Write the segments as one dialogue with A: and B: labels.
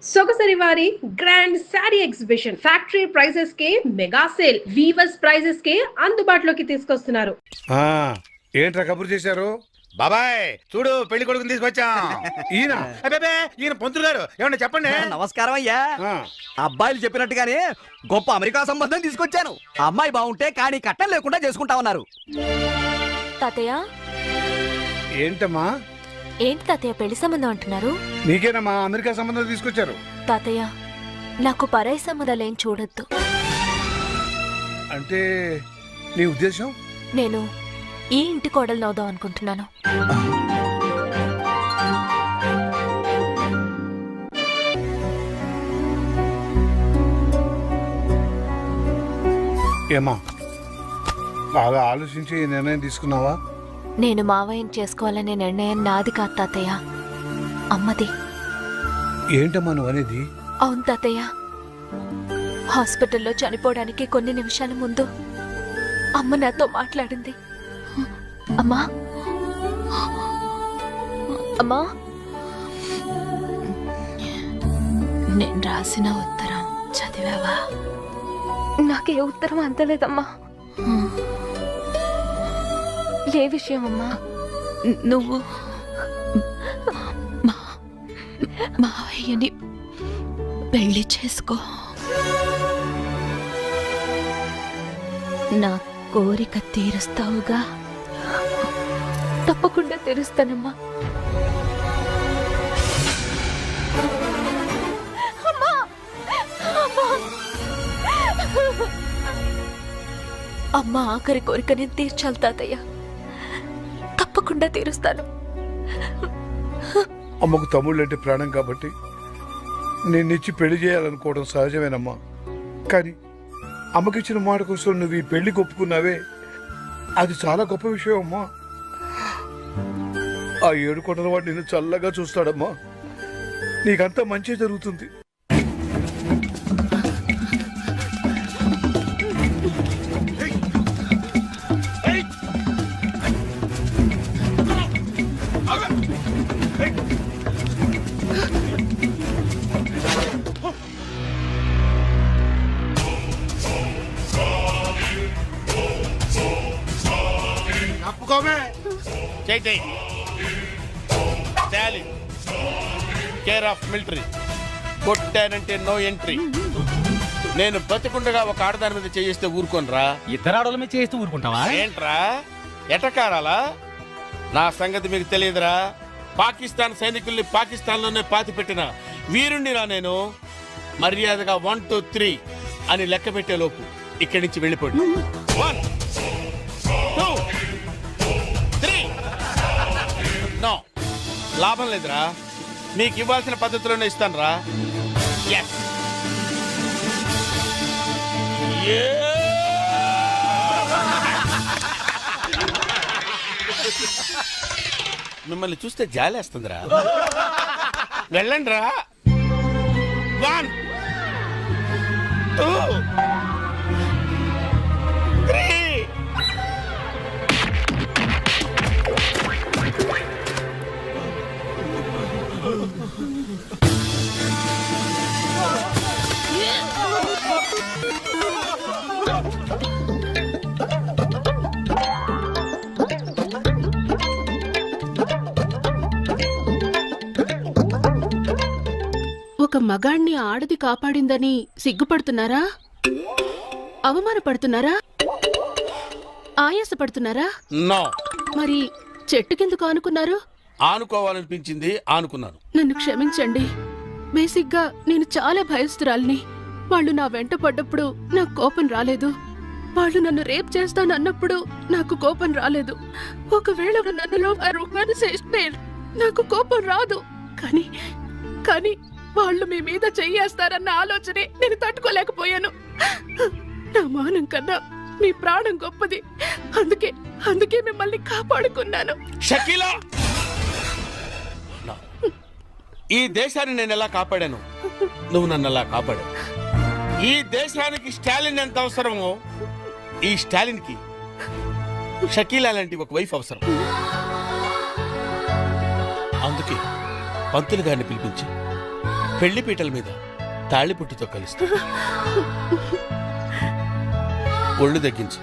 A: సొగసరి వారి grand sari exhibition factory prices కే mega sale weavers prices కే అందుబాటులోకి తీసుకొస్తున్నారు.
B: ఏంట్రా కబురు చేశారు?
C: బాబాయ్ చూడు పెళ్లి కొడుకుని తీసుకొచ్చాం.
B: ఈయన
C: అబ్బే ఈయన పంతులు గారు ఏమన్నా చెప్పండి.
D: నమస్కారం అయ్యా. అబ్బాయిలు చెప్పినట్టుగానే గొప్ప అమెరికా సంబంధం తీసుకొచ్చాను. అమ్మాయి బాగుంటే కానీ కట్టం లేకుండా చేసుకుంటా ఉన్నారు.
E: తాతయ్య
B: ఏంటమ్మా?
E: ఏంటి తాతయ్య పెళ్లి సంబంధం అంటున్నారు?
B: నీకేనమ్మా అమెరికా సంబంధం తీసుకొచ్చారు.
E: తాతయ్య నాకు పరాయి సంబంధాలు ఏం చూడొద్దు.
B: అంటే నీ ఉద్దేశం?
E: నేను ఈ ఇంటి కోడలు నవ్వుదాం అనుకుంటున్నాను.
B: ఏమా బాగా ఆలోచించి ఈ నిర్ణయం తీసుకున్నావా?
E: నేను మావయ్యని చేసుకోవాలనే నిర్ణయం నాది కాదు తాతయ్య, అమ్మది.
B: ఏంటమ్మా నువ్వు అనేది?
E: అవును తాతయ్య, హాస్పిటల్లో చనిపోవడానికి కొన్ని నిమిషాల ముందు అమ్మ నాతో మాట్లాడింది. అమ్మా అమ్మా, నేను రాసిన ఉత్తరం చదివావా? నాకే ఉత్తరం అందలేదమ్మా. ఏ విషయం అమ్మా? నువ్వు మావయ్యని పెళ్లి చేసుకో. నా కోరిక తీరుస్తావుగా? తప్పకుండా తీరుస్తానమ్మా. అమ్మ ఆఖరి కోరిక నేను తీర్చాలి తాతయ్య, తప్పకుండా తీరుస్తాను.
B: అమ్మకు తమ్ముళ్ళు అంటే ప్రాణం కాబట్టి నిన్నిచ్చి పెళ్లి చేయాలనుకోవడం సహజమేనమ్మా. కానీ అమ్మకిచ్చిన మాట కోసం నువ్వు ఈ పెళ్లికి ఒప్పుకున్నావే, అది చాలా గొప్ప విషయం అమ్మా. ఆ 7 కొండల వాడు నిన్ను చల్లగా చూస్తాడమ్మా. నీకంతా మంచి జరుగుతుంది.
C: Care of military. కొట్టానంటే నో ఎంట్రీ. నేను బతికుండగా ఒక ఆడదాని మీద చేయిస్తే ఊరుకోనరా?
D: ఇద్దరు ఆడల మీద చేస్తూ ఊరుకుంటావా
C: ఏంట్రా ఎటకారాలా? నా సంగతి మీకు తెలియదురా. పాకిస్తాన్ సైనికుల్ని పాకిస్తాన్ లోనే పాతి పెట్టిన వీరుణ్ణిరా నేను. మర్యాదగా 1 2 3 అని లెక్క పెట్టే లోపు ఇక్కడి నుంచి వెళ్ళిపోండి. 1 2 3. నో, లాభం లేదురా. మీకు ఇవ్వాల్సిన పద్ధతిలోనే ఇస్తాను రా. మిమ్మల్ని చూస్తే జాలేస్తుందిరా. వెళ్ళండి రా. 1 2 3.
F: ఒక మగాణ్ణి ఆడది కాపాడిందని సిగ్గుపడుతున్నారా? అవమానపడుతున్నారా? ఆయాసపడుతున్నారా?
C: నో.
F: మరి చెట్టుకెందుకు ఆనుకున్నారు?
C: ఆనుకోవాలనిపించింది, ఆనుకున్నాను.
F: నన్ను క్షమించండి. బేసిక్గా నేను చాలా భయస్తురాల్ని. వాళ్ళు నా వెంట పడ్డప్పుడు నాకు కోపం రాలేదు. వాళ్ళు నన్ను రేప్ చేస్తానన్నప్పుడు నాకు కోపం రాలేదు. ఒకవేళ నన్నులో నాకు కోపం రాదు. కానీ వాళ్ళు మీ మీద చెయ్యేస్తారన్న ఆలోచనే నేను తట్టుకోలేకపోయాను. నా మానం కన్నా మీ ప్రాణం గొప్పది. అందుకే మిమ్మల్ని కాపాడుకున్నాను.
C: షకీలా, ఈ దేశాన్ని నేను ఎలా కాపాడాను, నువ్వు నన్ను ఎలా కాపాడావు. ఈ దేశానికి స్టాలిన్ ఎంత అవసరమో ఈ స్టాలిన్ కి షకీలా లాంటి ఒక వైఫ్ అవసరం. అందుకే పంతులు గారిని పిలిపించి పెళ్లి పీటల మీద తాళిపుట్టుతో కలుస్తా. ఒళ్ళు తగ్గించు.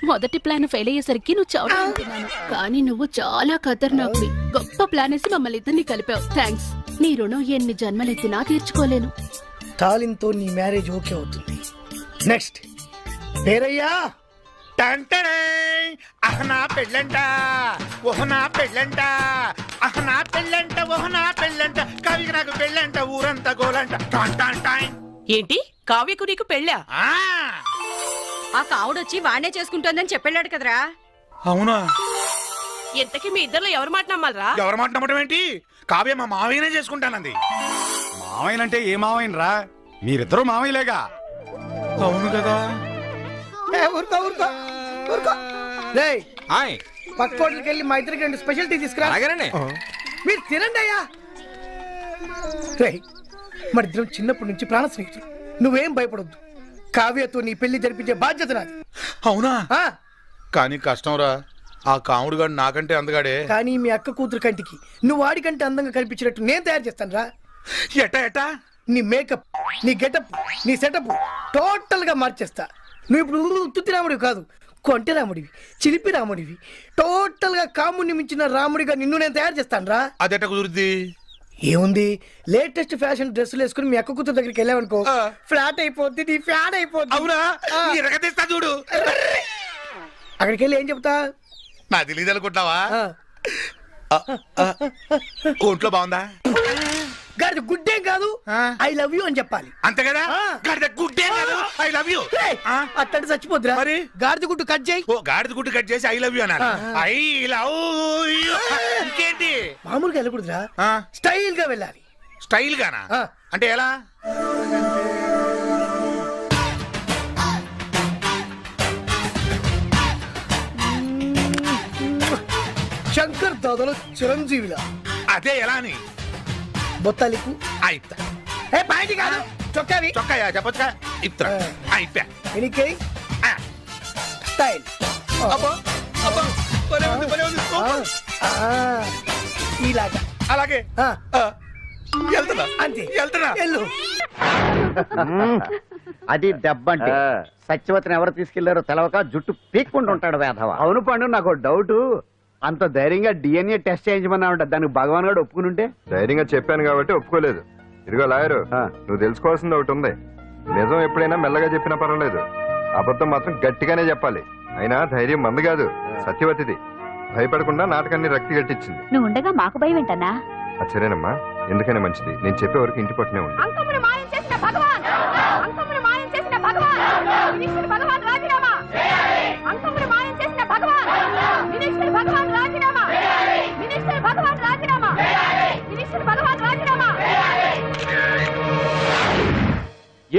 F: మొదటి ప్లాన్ ఫెయిల్ అయ్యేసరికి నువ్వు చావుతున్నాను, కానీ నువ్వు చాలా ఖతర్నాక్వి. గొప్ప ప్లాన్ వేసి మమ్మల్ని ఇద్దరిని కలిపావు. థ్యాంక్స్. నీ రుణం ఎన్ని జన్మలెత్తినా తీర్చుకోలేను.
G: తాలింతో నీ మ్యారేజ్ ఓకే అవుతుంది. నెక్స్ట్ పేరయ్యా.
H: అహనా పెళ్ళంట ఓహనా పెళ్ళంట అహనా పెళ్ళంట ఓహనా పెళ్ళంట కవికి నాకు పెళ్ళంట ఊరంతా గోలంట.
I: ఏంటి కావ్యకు నీకు పెళ్ళా?
J: ఆ కావుడొచ్చి వాణ్ణే చేసుకుంటోందని చెప్పాడు కదరా.
H: అవునా?
I: ఇంతకీ మీ ఇద్దరు ఎవరు మాట నమ్మాలరా?
H: ఎవరు మాట నమ్మటం ఏంటి? కావ్య మా మావయ్యనే చేసుకుంటానంది.
K: మావయ్యనంటే ఏ మావయ్యనరా? మీరిద్దరూ మావయ్యలేగా.
H: అవును కదా.
G: ఊరుకో ఊరుకో ఊరుకో. రేయ్ పక్క హోటల్కి వెళ్ళి మా ఇద్దరికి 2 స్పెషల్ టీ తీసుకురా. మీరు తినండి అయ్యా. రేయ్ మరి ఇద్దరం చిన్నప్పటి నుంచి ప్రాణ స్నేహితులు. నువ్వేం భయపడొద్దు. కావ్యతో నీ పెళ్లి జరిపించే బాధ్యత నాది.
H: అవునా? కానీ కష్టంరా. ఆ కాముడుగాడు నాకంటే అందగాడే.
G: కానీ మీ అక్క కూతురు కంటికి నువ్వు వాడికంటే అందంగా కనిపించినట్టు నేను తయారు చేస్తాను రా.
H: ఎట్టా?
G: నీ మేకప్, నీ గెటప్, నీ సెటప్ టోటల్ గా మార్చేస్తా. నువ్వు ఇప్పుడు ఉత్తుత్తి రాముడివి కాదు, కొంటె రాముడివి, చిలిపి రాముడివి. టోటల్ గా కాముడిని మించిన రాముడిగా నిన్ను నేను తయారు చేస్తాను రా.
H: అదెట్ట కుదురుద్ది?
G: ఏముంది, లేటెస్ట్ ఫ్యాషన్ డ్రెస్సులు వేసుకుని మీ అక్క కూతురు దగ్గరికి వెళ్ళావనుకో, ఫ్లాట్ అయిపోద్ది, నీ ఫ్యాన్ అయిపోద్ది.
H: అవునా? ఎరగదీస్తా చూడు.
G: అక్కడికి వెళ్ళి ఏం చెప్తా?
H: నా తెలీదు అనుకుంటావా? ఒంట్లో బాగుందా?
G: గాడిద గుడ్డే కాదు, ఐ లవ్ యూ అని చెప్పాలి.
H: అంతే కదా? గాడిద గుడ్డే కాదు, ఐ లవ్ యూ.
G: అట్టంటే చచ్చిపోద్దురా.
H: మరి
G: గాడిద గుడ్డు కట్ చేయి.
H: ఓ గాడిద గుడ్డు కట్ చేసి ఐ లవ్ యూ అన్నారు. I love you. ఇంకేంటి?
G: మామూలుగా వెళ్ళకూడదురా, స్టైల్ గా వెళ్ళాలి.
H: స్టైల్ గానా? అంటే ఎలా?
G: శంకర్ దాదాలో చిరంజీవిలా.
H: అదే ఎలా అని?
G: బొత్తాలికు
H: అయితా.
G: ఏ పాయింట్ కాదు, చొక్కావి.
H: చొక్కాయా చెప్పొచ్చుగా. ఇప్తా అయిపోయా.
G: ఎనికే స్టైల్. ఇలాగా.
H: అలాగే వెళ్తున్నా.
G: అంతే,
H: వెళ్తున్నా.
G: వెళ్ళు.
L: అది దెబ్బంటే సత్యవతిని ఎవరు తీసుకెళ్లారో తెలవక జుట్టు పీక్కుంటూ ఉంటాడు వేధవ. అవును పండు, నాకు డౌట్. అంత ధైర్యంగా డిఎన్ఏ టెస్ట్ చేయించమన్నా ఉంటా, దానికి భగవాన్ గారు ఒప్పుకుని ఉంటే.
K: ధైర్యంగా చెప్పాను కాబట్టి ఒప్పుకోలేదు. ఇదిగో లాయరు, నువ్వు తెలుసుకోవాల్సింది ఒకటి ఉంది. నిజం ఎప్పుడైనా మెల్లగా చెప్పినా పర్వాలేదు, అబద్ధం మాత్రం గట్టిగానే చెప్పాలి. అయినా ధైర్యం మంది కాదు, సత్యవతిది. భయపడకుండా నాటకాన్ని రక్తి గట్టించింది.
E: నువ్వు ఉండగా మాకు భయం ఏంటన్నా?
K: సరేనమ్మా, ఎందుకనే మంచిది. నేను చెప్పే వరకు ఇంటి పట్టునే ఉంది.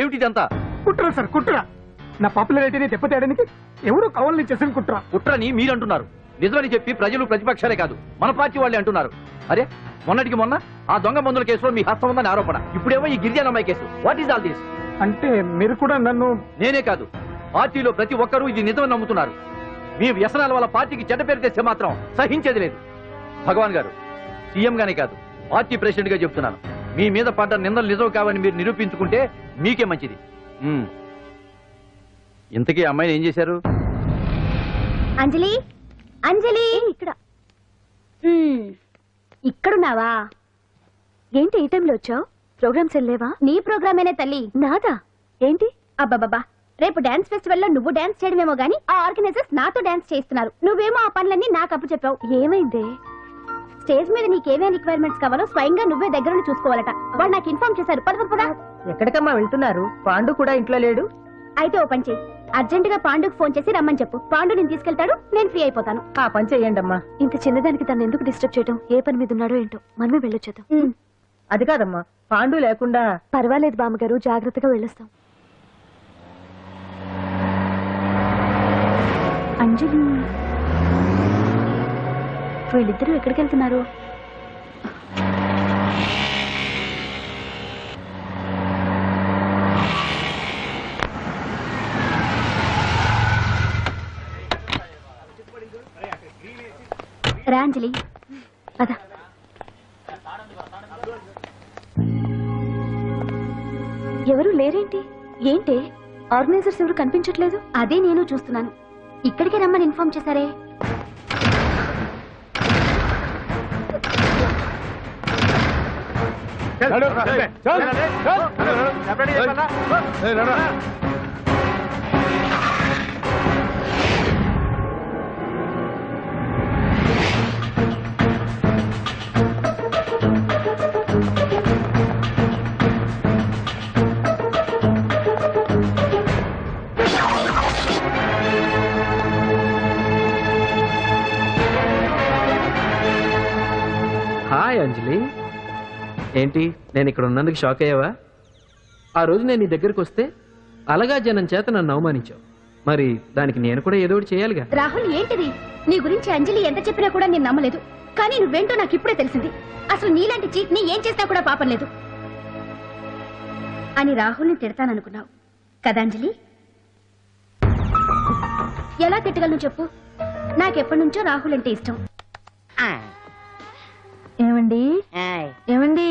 L: ఏమిటిదంతా?
G: కుట్ర సార్, కుట్ర. నా పాపులారిటీని దెబ్బతేయడానికి ఎవరు కావాలని చేసిన కుట్ర.
L: కుట్రని మీరంటున్నారు, నిజమని చెప్పి ప్రజలు ప్రతిపక్షాలే కాదు మన పార్టీ వాళ్ళే అంటున్నారు. అరే మొన్నటికి మొన్న ఆ దొంగ మందుల కేసులో మీ హస్తం ఉందని ఆరోపణ, ఇప్పుడేమో ఈ గిరిజనమ్మాయి case. What is all this?
G: అంటే మీరు కూడా నన్ను...
L: నేనే కాదు, పార్టీలో ప్రతి ఒక్కరూ ఇది నిజమని నమ్ముతున్నారు. మీ వ్యసనాల వల్ల పార్టీకి చెడ్డ పేరు తెస్తే మాత్రం సహించేది లేదు. భగవాన్ గారు, సీఎం గానే కాదు, పార్టీ ప్రెసిడెంట్ గా చెప్తున్నాను, మీ మీద పడ్డ నిందలు నిజం కావని మీరు నిరూపించుకుంటే మీకే మంచిది. ఇంతకీ అమ్మాయిని ఏం చేశారు?
E: అంజలి, అంజలి, ఇక్కడ ఇక్కడున్నావా? ఏంటి ఈ టైంలో వచ్చావు? ప్రోగ్రామ్స్ వెళ్ళేవా? నీ ప్రోగ్రామేనే తల్లి. నాదా? ఏంటి? అబ్బాబాబా, రేపు డాన్స్ ఫెస్టివల్ లో నువ్వు డాన్స్ చేయడమేమో గానీ ఆ ఆర్గనైజర్స్ నాతో డాన్స్ చేస్తున్నారు. నువ్వేమో ఆ పనులన్నీ నాకు అప్పు చెప్పావు. ఏమైంది? స్టేజ్ మీద నీకేమేం రిక్వైర్మెంట్స్ కావాలో స్వయంగా నువ్వే దగ్గరుండి చూసుకోవాలట. వాళ్ళు నాకు ఇన్ఫార్మ్ చేశారు. పద.
I: ఎక్కడికమ్మా వెళ్తున్నారు? పాండు కూడా ఇంట్లో లేడు.
E: అయితే ఓ పని చెయ్యి, అర్జెంట్ గా పాండుకు ఫోన్ చేసి రమ్మని చెప్పు. పాండు నేను తీసుకెళ్తాడు, నేను ఫ్రీ అయిపోతాను.
I: ఆ పని చెయ్యండి అమ్మా.
E: ఇంత చిన్నదానికి తను ఎందుకు డిస్టర్బ్ చేయడం? ఏ పని మీద ఉన్నాడో ఏంటో, మనమే వెళ్ళొచ్చేద్దాం.
I: అది కాదమ్మా, పాండు లేకుండా...
E: పర్వాలేదు బామ్మగారు, జాగ్రత్తగా వెళ్ళొస్తాం. అంజలి, వీళ్ళిద్దరూ ఎక్కడికి వెళ్తున్నారు? రాంజలి పద. ఎవరు లేరేంటి? ఏంటి ఆర్గనైజర్స్ ఎవరు కనిపించట్లేదు? అదే నేను చూస్తున్నాను. ఇక్కడికే రమ్మని ఇన్ఫార్మ్ చేశారే.
L: హాయ్ అంజలి, ఏంటి నేను ఇక్కడ ఉన్నందుకు షాక్ అయ్యావా? ఆ రోజు నేను నీ దగ్గరకు వస్తే అలగా జనం చేత నన్ను అవమానించావు. మరి దానికి నేను కూడా ఏదో ఒకటి చేయాలిగా.
E: రాహుల్ ఏంటిది? నీ గురించి అంజలి ఎంత చెప్పినా కూడా నేను నమ్మలేదు. కానీ నువ్వేంటో నాకు ఇప్పుడే తెలిసింది. అసలు నీలాంటి చీట్ ని ఏం చేసినా కూడా పాపం లేదు అని రాహుల్ని తిడతాననుకున్నావు కదా అంజలి? ఎలా తిట్టగలను చెప్పు? నాకెప్పటి నుంచో రాహుల్ అంటే ఇష్టం. ఏమండి ఏమండి,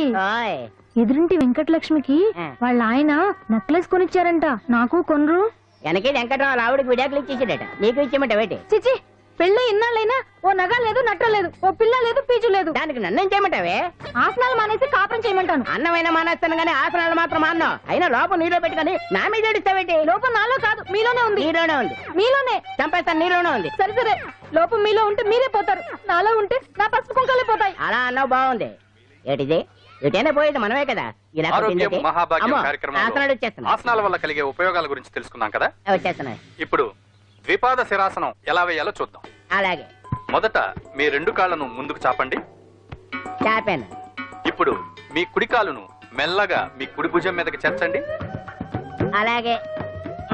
E: ఎదురింటి వెంకటలక్ష్మికి వాళ్ళ ఆయన నెక్లెస్ కొనిచ్చారంట. నాకు కొనరు?
I: వెనకే వెంకటరావు ఆవిడకి విడాకులు ఇచ్చేసాడట, నీకు ఇచ్చేమంట వేటి?
E: చిచి, పెళ్ళి ఇన్నాళ్ళైనా ఓ నగ లేదు, నట్ట లేదు, ఓ పిల్ల లేదు, పీచు లేదు.
I: దానికి నన్నేం చేయమంటావే?
E: ఆసనాలు మానేసి కాపురం చేయమంటాను.
I: అన్నమైన మానేస్తాను గానీ ఆసనాలు మాత్రం అన్నా. అయినా లోపం నీలో పెట్టుకొని నా మీద ఏడుస్తావేటి?
E: లోపం నాలో కాదు, మీలోనే ఉంది.
I: నీలోనే ఉంది.
E: మీలోనే
I: చంపేస్తాను, నీలోనే ఉంది.
E: సరే సరే, లోపం మీలో ఉంటే మీరే పోతారు, నాలో ఉంటే నా పసుపు కుంకాలే పోతాయి.
I: అలా అన్నావు, బాగుంది. ఏటిది? ఎటైనా పోయేది మనమే కదా. ఇలా
M: ఆరోగ్యం మహాభాగ్యం
I: అమ్మో,
M: కార్యక్రమంలో
I: ఆసనాలు వచ్చేస్తున్నా,
M: ఆసనాల వల్ల కలిగే ఉపయోగాల గురించి తెలుసుకున్నాం కదా.
I: వచ్చేస్తున్నాయి.
M: ఇప్పుడు ద్విపాద శిరాసనం ఎలా వేయాలో చూద్దాం.
I: అలాగే
M: మొదట మీ రెండు కాళ్ళను ముందుకు చాపండి.
I: చాపాను.
M: ఇప్పుడు మీ కుడి కాలును మెల్లగా మీ కుడి భుజం మీదకి చేర్చండి.
I: అలాగే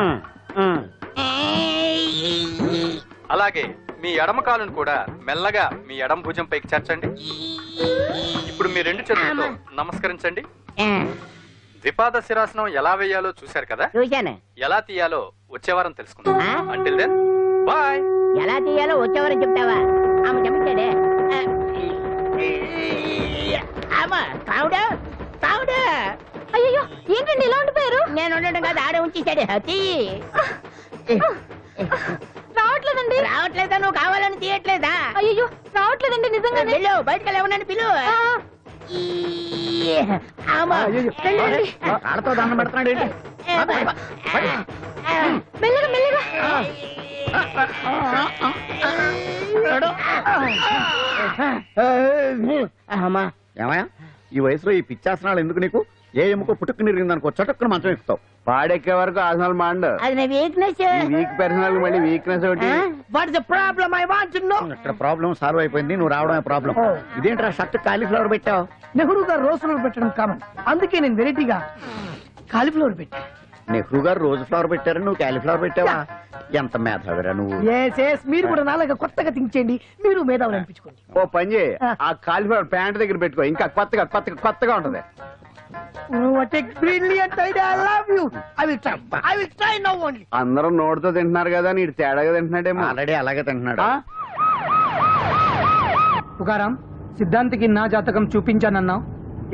I: ఉమ్, ఉమ్.
M: అలాగే మీ ఎడమ కాలును కూడా మెల్లగా మీ ఎడమ భుజం పైకి చేర్చండి. ఇప్పుడు మీ రెండు చేతులతో నమస్కరించండి. ద్విపాద శిరాసనం ఎలా వేయాలో చూశారు కదా.
I: చూశాను.
M: ఎలా తీయాలో వచ్చే వారం తెలుసుకుందాం. Until then bye.
I: ఎలా తీయాలో వచ్చేవారని చెప్తావా? ఆమె చెప్తాడే. అమ్మా కావుడా కావుడా.
E: అయ్యో, ఏంటండి ఇలా ఉండిపోయారు?
I: నేను ఉండడం కాదు, ఆడే ఉంచేసాడే.
E: రావట్లేదండి.
I: రావట్లేదా? నువ్వు కావాలని తీయట్లేదా?
E: అయ్యో, రావట్లేదండి నిజంగానే.
I: వెళ్ళు, బయటకు వెళ్ళమని పిలు.
L: ఆడతో దండం పెడుతున్నాడు ఏంటి?
E: మెల్లగా మెల్లగా.
I: అమ్మా,
D: ఏమయ్యా, ఈ వయసులో ఈ పిచ్చాసనాలు ఎందుకు నీకు? ఏ ఎముకో పుట్టుకుని ఇరిగిందనుకో చటుక్కున మంచం ఎక్కుతావు. పాడెక్కే వరకు ఆసనాలు మాండు.
I: అది నా వీక్నెస్.
D: వీక్ పర్సనల్ మళ్ళీ వీక్నెస్ ఒకటి.
G: What is the problem? I want to know.
D: ఇక్కడ ప్రాబ్లం సాల్వ్ అయిపోయింది, నువ్వు రావడమే ప్రాబ్లం. ఇదేంట్రా షర్ట్ కాలీఫ్లవర్ పెట్టావు?
G: నెహ్రూ గారు రోజ్ ఫ్లవర్ పెట్టడం కామన్, అందుకే నేను వెరైటీగా కాలీఫ్లవర్ పెట్టా.
D: నెహ్రూ గారు రోజు ఫ్లవర్ పెట్టారు, నువ్వు కాలీఫ్లవర్ పెట్టావా? ఎంత మేధావిరా నువ్వు.
G: మీరు కూడా నాలాగా కొత్తగా థింక్ చేయండి, మీరు మేధావులు అనిపించుకోండి.
D: ఓ పని చేయి, ఆ కాలీఫ్లవర్ ప్యాంట్ దగ్గర పెట్టుకో, ఇంకా కొత్తగా ఉంటది.
G: What a brilliant idea. I love you. I will try now only.
D: అందరూ నోటితో తింటున్నారు కదా, నీడు తేడాగా తింటున్నాడేమో. ఆల్రెడీ అలాగే తింటున్నాడు.
G: పుకారం, సిద్ధాంతికి నా జాతకం చూపించానన్నావు,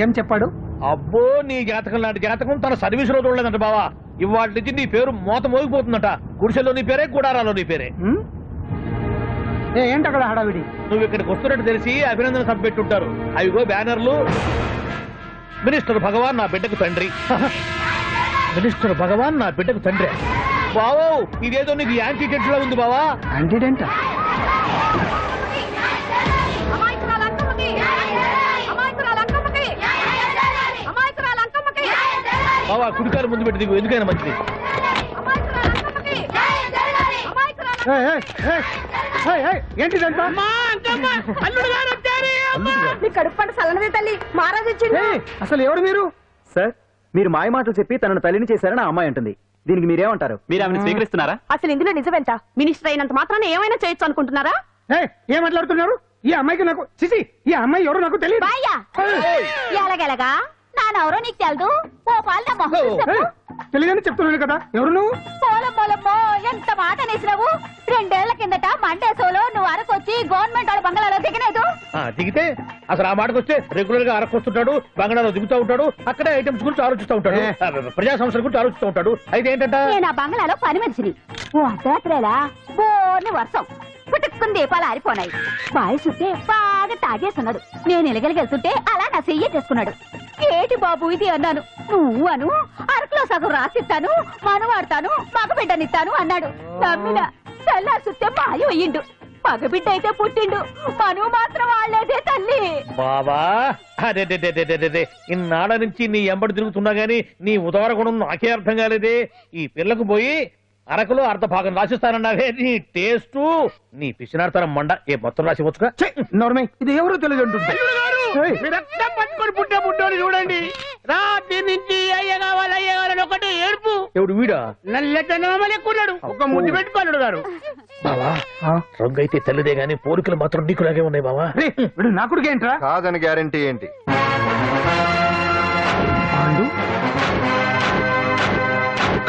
G: ఏం చెప్పాడు?
L: అబ్బో, నీ జాతకం లాంటి జాతకం తన సర్వీస్ లో చూడలేదంట బావా. ఇవాళ నుంచి నీ పేరు మోత మోగిపోతుందట. గుడిసెలో నీ పేరే, గుడారాలో నీ పేరే.
G: ఏంటి అక్కడ హడావిడి?
L: నువ్వు ఇక్కడికి వస్తున్నట్టు తెలిసి అభినందన సభ పెట్టుంటారు. అవిగో బ్యానర్లు. మినిస్టర్ భగవాన్ నా బిడ్డకు తండ్రి. మినిస్టర్ భగవాన్ నా బిడ్డకు తండ్రి. బావో, ఇదేదో నీకు యాంటీడెంట్ లా ఉంది బావా.
G: యాంటీడెంట్?
L: బావా, కుడికారు ముందు పెట్టి దిగు, ఎందుకైనా మంచిది.
G: ఏంటిదంట?
E: కడుపు పంట సల్లనదే తల్లి, మహారాజు వచ్చింది.
G: అసలు ఎవరు మీరు?
D: సార్, మీరు మాయ మాటలు చెప్పి తనను తల్లిని చేశారని ఆ అమ్మాయి అంటుంది. దీనికి మీరేమంటారు? మీరు ఆమెను స్వీకరిస్తున్నారా?
J: అసలు ఇందులో నిజమేంట? మినిస్టర్ అయినంత మాత్రాన్ని ఏమైనా చేయొచ్చు అనుకుంటున్నారా?
G: ఏం మాట్లాడుతున్నారు? ఈ అమ్మాయికి నాకు చిచి, ఈ అమ్మాయి ఎవరో నాకు తెలియదు.
E: ఎలాగెలగా నానెవరో నీకు తెలదు. ఓ పాలు నా మొహం చూసి చెప్పు.
G: తెలియదని చెప్తున్నాను కదా. ఎవరు నువ్వు?
E: పోలమ్మో ఎంత మాట అనేసినావు. 2 ఏళ్ల కిందట మండే సోలో నువ్వు అరకొచ్చి గవర్నమెంట్ వాళ్ళ బంగాళాలో దిగలేదు.
L: దిగితే అసలు ఆ మాటకు వస్తే రెగ్యులర్ గా అరకొస్తుంటాడు, బంగాళాలో దిగుతూ ఉంటాడు, అక్కడే ఐటమ్స్ గురించి ఆలోచిస్తూ ఉంటాడు, ప్రజా సంస్థల గురించి ఆలోచిస్తూ ఉంటాడు. అయితే ఏంటంటే
E: నేను ఆ బంగాళాలో పని మనిషిని. ఓ అర్ధరాత్రేలా బోర్ని వర్షం పుట్టుకుని దీపాలు ఆరిపోనాయి. బాయ్ చూస్తే బాగా తాగేస్తున్నాడు. నేను ఎలగలిగెళ్తుంటే అలా నా చెయ్యి చేసుకున్నాడు. ఏటి బాబు ఇది అన్నాను. నువ్వు అను అరకులో సగం రాసిస్తాను, మనవాడతాను, మగబిడ్డనిస్తాను అన్నాడు. నమ్మిన తెల్లారి చూస్తే మాయం అయ్యిండు. మగబిడ్డ అయితే పుట్టిండు, మనువు మాత్రం వాళ్ళేదే తల్లి.
L: బాబా అదే ఇన్నాళ్ళ నుంచి నీ ఎంబడి తిరుగుతున్నా గానీ నీ ఉదార గుణం నాకే అర్థం కాలేదే. ఈ పిల్లకు పోయి అరకులో అర్ధ భాగం రాసిస్తానన్నావే, నీ టేస్ట్ నీ పిచ్చినాడతనం మండ. ఏ మొత్తం రాసి వచ్చుగా.
G: ఇది ఎవరో తెలియదు అంటుంది.
I: రక్తం పట్టుకొని పుట్టే పుట్టోని చూడండి. రాత్రి నుంచి అయ్య కావాలని ఒకటి ఏడుపు.
L: ఎవడు వీడా?
I: నల్లెక్కున్నాడు. ఒక ముద్దు పెట్టుకోలేడు గారు.
L: బావా రంగు అయితే తెల్లదే గానీ పోలికలు మాత్రం నీకులాగే ఉన్నాయి బావా.
G: నా కొడుకు ఏంట్రా?
K: కాదని గ్యారంటీ ఏంటి?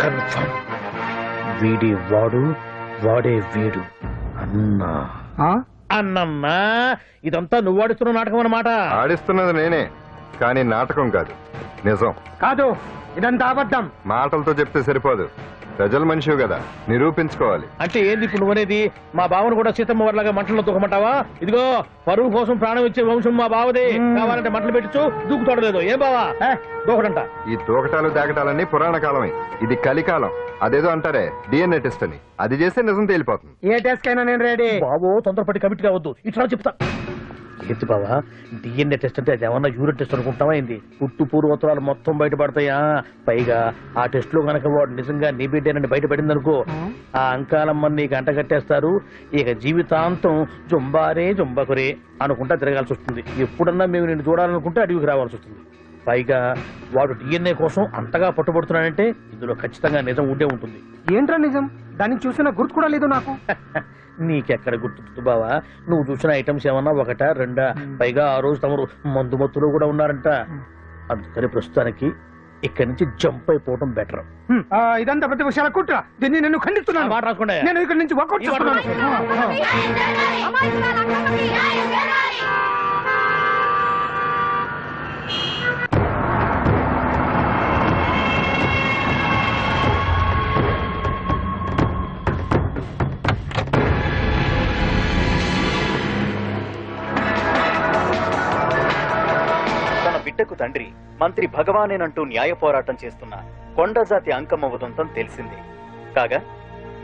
L: కన్ఫర్మ్ వీడి వాడు, వాడే వీడు. అన్నా అన్నమ్మా ఇదంతా నువ్వు ఆడుతున్న నాటకం అన్నమాట.
K: ఆడిస్తున్నది నేనే, కానీ నాటకం కాదు, నిజం
G: కాదు. ఇదంతా అబద్ధం.
K: మాటలతో చెప్తే సరిపోదు, ప్రజల మనిషివి కదా, నిరూపించుకోవాలి.
L: అంటే ఏంది ఇప్పుడు నువ్వనేది? మా బావను కూడా సీతమ్మ వారిలాగా మంటల్లో దూకమంటావా? ఇదిగో పరువు కోసం ప్రాణం ఇచ్చే వంశం మా బావదే. కావాలంటే మంటలు పెట్టచ్చు, దూకుతాడలేదు. ఏం బావా దూకడంట?
K: ఈ తూకటాలు దాకటాలన్నీ పురాణ కాలమే, ఇది కలికాలం. అదేదో అంటారే డిఎన్ఏ టెస్ట్ అని, అది చేస్తే నిజం తేలిపోతుంది.
G: ఏ టెస్ట్ కైనా నేను రెడీ.
L: బాబో తొందరపడి కమిట్ కావద్దు, ఇట్లా చెప్తా. ఏంటి బావా డిఎన్ఏ టెస్ట్ అంటే అది ఏమన్నా యూరిన్ టెస్ట్ అనుకుంటావా ఏంది? పుట్టు పూర్వోత్తరాలు మొత్తం బయటపడతాయా? పైగా ఆ టెస్ట్ లో గనక వాడు నిజంగా నీ బిడ్డేనని బయటపడింది అనుకో, ఆ అంకాలమ్మని నీకు అంట కట్టేస్తారు. ఇక జీవితాంతం జుంబారే జుంబకురే అనుకుంటా తిరగాల్సి వస్తుంది. ఎప్పుడన్నా మేము నిన్ను చూడాలనుకుంటే అడవికి రావాల్సి వస్తుంది. పైగా వాడు డిఎన్ఏ కోసం అంతగా పట్టుబడుతున్నాడంటే ఇందులో ఖచ్చితంగా నిజం ఉండే ఉంటుంది.
G: ఏంట్రా నిజం? దాన్ని చూసిన గుర్తు కూడా లేదు నాకు.
L: నీకెక్కడ గుర్తుంది బావా? నువ్వు చూసిన ఐటమ్స్ ఏమన్నా ఒకటా రెండా? పైగా ఆ రోజు తమరు మందు మత్తులో కూడా ఉన్నారంట. అందుకని ప్రస్తుతానికి ఇక్కడి నుంచి జంప్ అయిపోవడం బెటర్.
G: ఇదంతా ప్రతి విషయాల కుట్ర. దీన్ని నేను ఖండిస్తున్నాను.
L: మాట రాసుకోండి.
G: నేను ఇక్కడి నుంచి వాకౌట్ చేస్తున్నాను.
M: బిడ్డకు తండ్రి మంత్రి భగవానేనంటూ న్యాయ పోరాటం చేస్తున్న కొండజాతి అంకమ్మ ఉదంతం తెలిసిందే. కాగా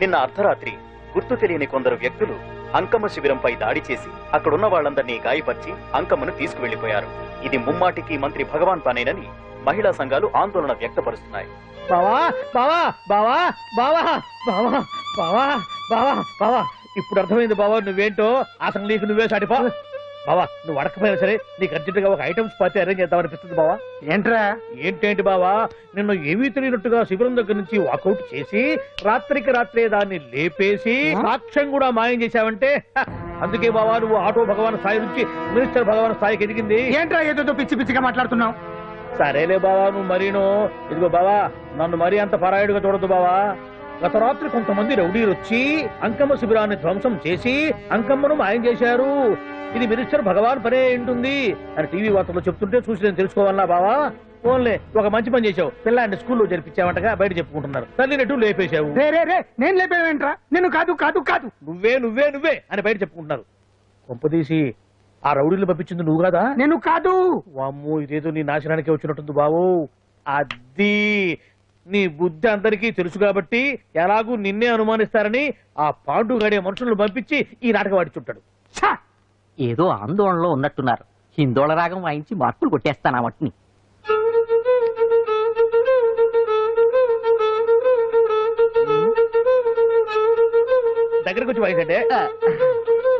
M: నిన్న అర్ధరాత్రి గుర్తు తెలియని కొందరు వ్యక్తులు అంకమ్మ శిబిరంపై దాడి చేసి అక్కడున్న వాళ్ళందరినీ గాయపరిచి అంకమ్మను తీసుకువెళ్లిపోయారు. ఇది ముమ్మాటికి మంత్రి భగవాన్ పనేనని మహిళా సంఘాలు ఆందోళన వ్యక్తపరుస్తున్నాయి.
L: బావా బావా బావా బావా బావా బావా బావా బావా ఇప్పుడు అర్థమైంది బావా నువ్వేంటో. అసలు నీకు నువ్వే సాటిపో బావా. నువ్వు అడకపోయినా సరే నీకు అర్జెంటుగా ఒక ఐటమ్స్ పార్టీ అరేంజ్ చేద్దామనిపిస్తుంది బావా.
G: ఏంట్రా?
L: ఏంటేంటి బావా, నిన్ను ఏమీ తెలియనట్టుగా శిబిరం దగ్గర నుంచి వాకౌట్ చేసి రాత్రికి రాత్రే దాన్ని లేపేసి సాక్ష్యం కూడా మాయం చేశావంటే అందుకే బావా నువ్వు ఆటో భగవాన్ స్థాయి నుంచి మినిస్టర్ భగవాన్ స్థాయికి ఎదిగింది.
G: ఏంట్రా ఏదో పిచ్చి పిచ్చిగా మాట్లాడుతున్నావు?
L: సరేలే బావా నువ్వు మరీను. ఇదిగో బావా నన్ను మరీ అంత పరాయుడుగా చూడద్దు బావా. గత రాత్రి కొంతమంది రౌడీలు వచ్చి అంకమ్మ శిబిరాన్ని ధ్వంసం చేసి అంకమ్మను మాయం చేశారు. ఇది మినిస్టర్ భగవాన్ పనే ఉంటుంది అని టీవీ వార్తల్లో చెప్తుంటే చూసి నేను తెలుసుకోవాలా బావా? ఓన్లే ఒక మంచి పని చేశావు, పిల్లాన్ని స్కూల్లో జరిపించావంటగా బయట చెప్పుకుంటున్నారు. తల్లినట్టు లేపేశావు.
G: నేను లేపేవేంట్రా? నేను కాదు కాదు కాదు
L: నువ్వే నువ్వే నువ్వే అని బయట చెప్పుకుంటున్నారు. కొంపదీసి ఆ రౌడీలు పంపించింది నువ్వు కాదా?
G: నేను కాదు.
L: వామ్మో ఇదేదో నీ నాశనానికి వచ్చినట్టుంది బావు. అది నీ బుద్ధి అందరికీ తెలుసు కాబట్టి ఎలాగూ నిన్నే అనుమానిస్తారని ఆ పాండుగాడే మనుషులను పంపించి ఈ నాటకం ఆడిచుంటాడు.
I: ఏదో ఆందోళనలో ఉన్నట్టున్నారు. హిందోళ రాగం వాయించి మార్కులు కొట్టేస్తాను ఆ మట్టిని.
L: దగ్గరకు వచ్చి వాయించండి.